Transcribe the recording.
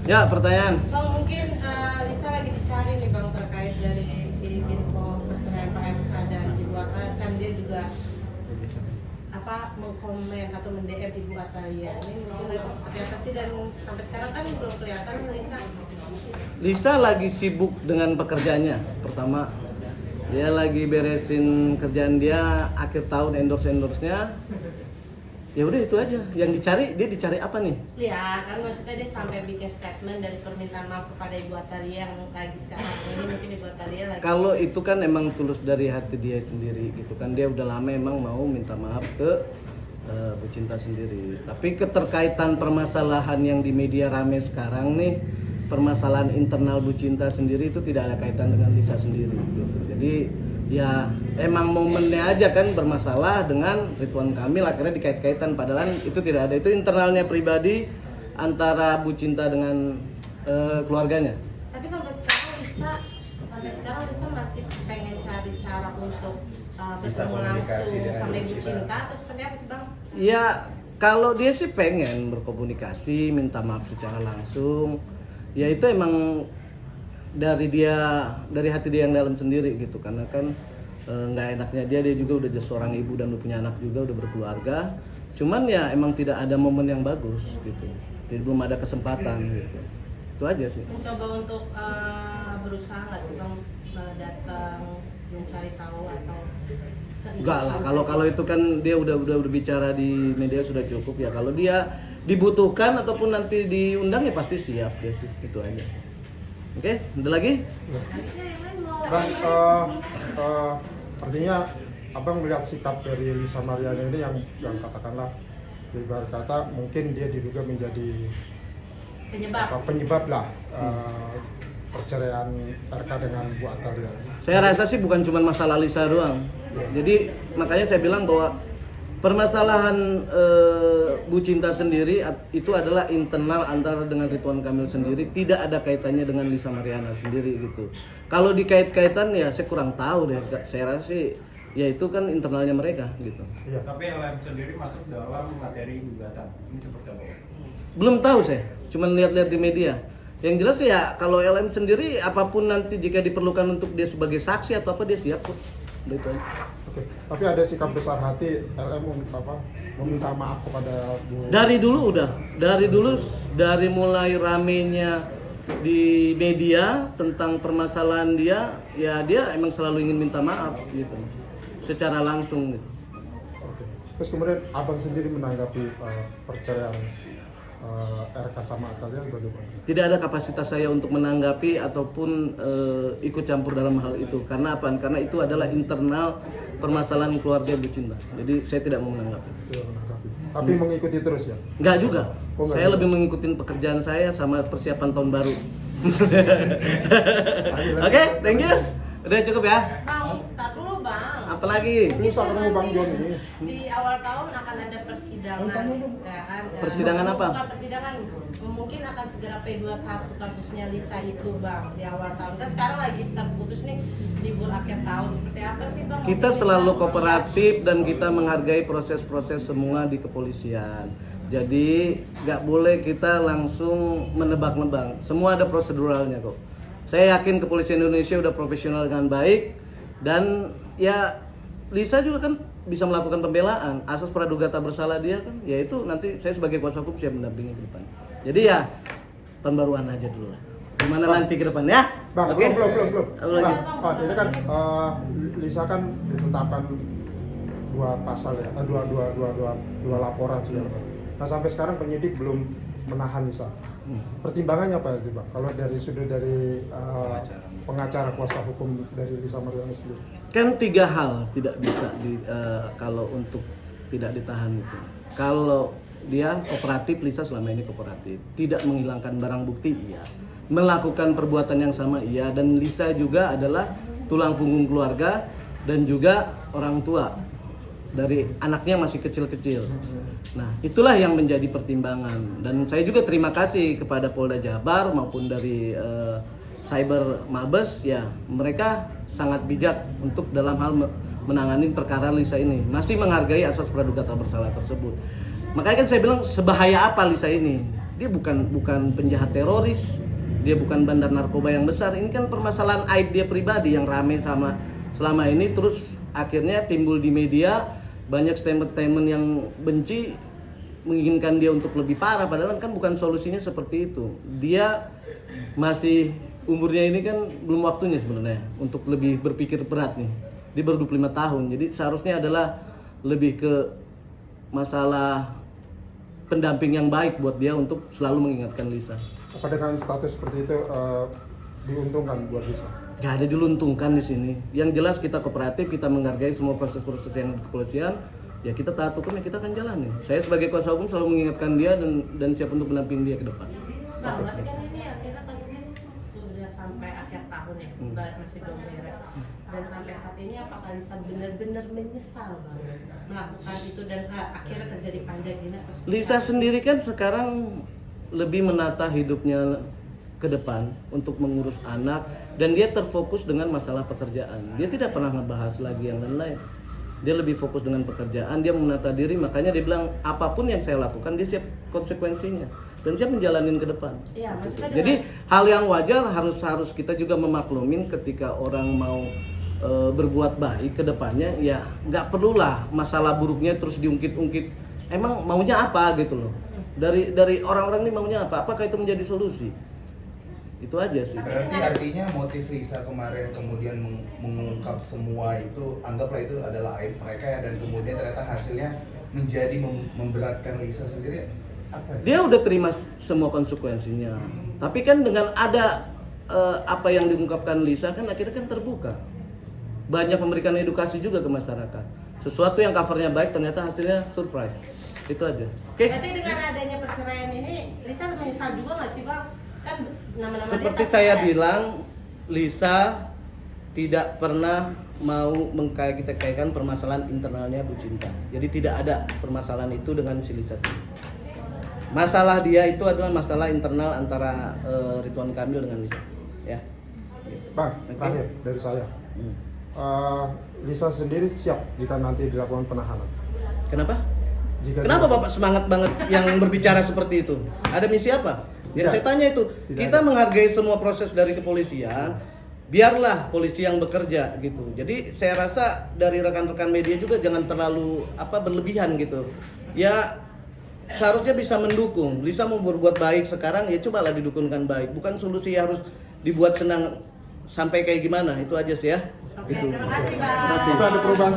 Ya, pertanyaan. Bang, mungkin Lisa lagi dicari nih Bang terkait dari info perceraian Pak RK dan Ibu Atta, kan dia juga mengkomen atau mend-DM Ibu Atalia. Ini mungkin lagi seperti apa sih, dan sampai sekarang kan belum kelihatan Lisa. Lisa lagi sibuk dengan pekerjaannya. Pertama, dia lagi beresin kerjaan dia akhir tahun, endorse-nya. Ya udah itu aja. Yang dia dicari apa nih? Ya kan maksudnya dia sampai bikin statement dari permintaan maaf kepada Ibu Atalia yang lagi sekarang ini, mungkin Ibu Atalia lagi. Kalau itu kan emang tulus dari hati dia sendiri gitu kan. Dia udah lama emang mau minta maaf ke Bu Cinta sendiri. Tapi keterkaitan permasalahan yang di media rame sekarang nih, permasalahan internal Bu Cinta sendiri itu tidak ada kaitan dengan Lisa sendiri gitu. Jadi ya emang momennya aja kan bermasalah dengan Ridwan Kamil, akhirnya dikait-kaitan, padahal itu tidak ada, itu internalnya pribadi antara Bu Cinta dengan keluarganya. Tapi sampai sekarang Lisa masih pengen cari cara untuk bertemu langsung sama Ibu Cinta atau seperti apa sih Bang? Ya kalau dia sih pengen berkomunikasi, minta maaf secara langsung. Ya itu emang dari hati dia yang dalam sendiri gitu, karena kan nggak enaknya dia juga udah jadi seorang ibu dan udah punya anak juga, udah berkeluarga. Cuman ya emang tidak ada momen yang bagus gitu, jadi belum ada kesempatan gitu. Itu aja sih. Mencoba untuk berusaha nggak sih Bang datang mencari tahu atau Enggak lah, kalau itu kan dia udah berbicara di media sudah cukup ya. Kalau dia dibutuhkan ataupun nanti diundang ya pasti siap dia sih, itu aja. Oke, ada lagi? Bang, artinya abang melihat sikap dari Lisa Mariani ini yang katakanlah ibarat kata mungkin dia diduga menjadi penyebab lah perceraian RK dengan Bu Atalia. Saya rasa sih bukan cuma masalah Lisa doang. Jadi makanya saya bilang bahwa permasalahan Bu Cinta sendiri itu adalah internal antara dengan Ridwan Kamil sendiri, tidak ada kaitannya dengan Lisa Mariana sendiri gitu. Kalau dikait-kaitan ya saya kurang tahu deh. Saya rasa sih ya itu kan internalnya mereka gitu. Iya. Tapi LM sendiri masuk dalam materi gugatan. Ini seperti apa? Belum tahu saya, cuma lihat-lihat di media. Yang jelas ya kalau LM sendiri apapun nanti jika diperlukan untuk dia sebagai saksi atau apa dia siap kok. Itu aja. Oke. Tapi ada sikap besar hati LM meminta maaf kepada Bu. Dari dulu dari mulai ramenya di media tentang permasalahan dia, ya dia emang selalu ingin minta maaf gitu, secara langsung gitu. Oke. Terus kemudian abang sendiri menanggapi perceraian RK sama Atalia bagaimana? Tidak ada kapasitas saya untuk menanggapi ataupun ikut campur dalam hal itu. Karena apa? Karena itu adalah internal permasalahan keluarga Bu Cinta. Jadi saya tidak mau menanggapi. Tidak menanggapi. Tapi mengikuti terus ya? Enggak juga. Oh, enggak Saya juga. lebih mengikuti pekerjaan saya sama persiapan tahun baru. Oke, thank you. Udah cukup ya? Bang, tar dulu Bang. Apalagi? Susah ketemu Bang Joni. Di awal tahun akan ada persidangan, ya kan? Persidangan apa? Bukan persidangan, mungkin akan segera P21 kasusnya Lisa itu Bang di awal tahun. Kan sekarang lagi terputus nih libur akhir tahun. Seperti apa sih Bang? Kita Mungkin selalu Lisa kooperatif dan kita menghargai proses-proses semua di kepolisian. Jadi nggak boleh kita langsung menebak-nebak. Semua ada proseduralnya kok. Saya yakin kepolisian Indonesia udah profesional dengan baik, dan ya Lisa juga kan bisa melakukan pembelaan asas praduga tak bersalah dia kan. Ya itu nanti saya sebagai kuasa hukum siap mendampingi ke depan. Jadi ya tahun baruan aja dulu lah. Gimana nanti ke depan ya? Bang, Oke? belum. Apa lagi? Bang, ini kan Lisa kan ditetapkan dua pasal ya, dua laporan segala macam. Nah sampai sekarang penyidik belum menahan Lisa. Pertimbangannya apa itu Bang? Kalau dari sudut dari pengacara kuasa hukum dari Lisa Mariani sendiri? Kan 3 hal tidak bisa kalau untuk tidak ditahan itu. Kalau dia kooperatif, Lisa selama ini kooperatif, tidak menghilangkan barang bukti, iya. Melakukan perbuatan yang sama, iya. Dan Lisa juga adalah tulang punggung keluarga dan juga orang tua dari anaknya masih kecil-kecil. Nah, itulah yang menjadi pertimbangan. Dan saya juga terima kasih kepada Polda Jabar maupun dari Cyber Mabes, ya mereka sangat bijak untuk dalam hal menangani perkara Lisa ini. Masih menghargai asas praduga tak bersalah tersebut. Makanya kan saya bilang sebahaya apa Lisa ini. Dia bukan penjahat teroris, dia bukan bandar narkoba yang besar. Ini kan permasalahan aib dia pribadi yang rame selama ini, terus akhirnya timbul di media banyak statement-statement yang benci menginginkan dia untuk lebih parah, padahal kan bukan solusinya seperti itu. Dia masih umurnya ini kan belum waktunya sebenarnya untuk lebih berpikir berat nih. Dia baru 25 tahun, jadi seharusnya adalah lebih ke masalah pendamping yang baik buat dia untuk selalu mengingatkan Lisa. Apa dengan status seperti itu diuntungkan buat Lisa? Gak ada diluntungkan di sini. Yang jelas kita kooperatif, kita menghargai semua proses-proses yang di kepolisian. Ya kita taat hukum, ya kita akan jalani. Saya sebagai kuasa hukum selalu mengingatkan dia dan siap untuk mendampingi dia ke depan. Bang, tapi kan ini akhirnya kasusnya sudah sampai akhir tahun ya, masih belum beres. Dan sampai saat ini apakah Lisa benar-benar menyesal bang melakukan itu dan akhirnya terjadi panjang gini? Lisa sendiri kan sekarang lebih menata hidupnya ke depan untuk mengurus anak dan dia terfokus dengan masalah pekerjaan. Dia tidak pernah ngebahas lagi yang lain-lain. Dia lebih fokus dengan pekerjaan, dia menata diri, makanya dia bilang apapun yang saya lakukan dia siap konsekuensinya dan siap menjalanin ke depan. Iya, maksudnya Jadi hal yang wajar harus kita juga memaklumin ketika orang mau berbuat baik ke depannya, ya nggak perlulah masalah buruknya terus diungkit-ungkit. Emang maunya apa gitu loh? Dari orang-orang ini maunya apa? Apakah itu menjadi solusi? Itu aja sih. Berarti artinya motif Lisa kemarin kemudian mengungkap semua itu, anggaplah itu adalah aib mereka ya, dan kemudian ternyata hasilnya menjadi memberatkan Lisa sendiri, apa? Dia udah terima semua konsekuensinya. Tapi kan dengan ada apa yang diungkapkan Lisa kan akhirnya kan terbuka. Banyak memberikan edukasi juga ke masyarakat. Sesuatu yang covernya baik ternyata hasilnya surprise. Itu aja. Oke? Berarti dengan adanya perceraian ini Lisa menyesal juga nggak sih bang? Kan nama-nama Seperti dia saya tak bilang, Lisa tidak pernah mau mengkait-kaitkan permasalahan internalnya Bu Cinta. Jadi tidak ada permasalahan itu dengan si Lisa sendiri. Masalah dia itu adalah masalah internal antara Ridwan Kamil dengan Lisa. Ya. Bang, terakhir dari saya. Lisa sendiri siap jika nanti dilakukan penahanan. Kenapa? Jika Kenapa Bapak semangat banget yang berbicara seperti itu? Ada misi apa? Ya saya tanya itu. Kita menghargai semua proses dari kepolisian. Biarlah polisi yang bekerja gitu. Jadi saya rasa dari rekan-rekan media juga jangan terlalu berlebihan gitu. Ya seharusnya bisa mendukung. Lisa mau berbuat baik sekarang, ya cobalah didukungkan baik. Bukan solusi harus dibuat senang sampai kayak gimana. Itu aja sih ya. Oke, Gitu. terima kasih bang. Terima kasih. Tapi ada perubahan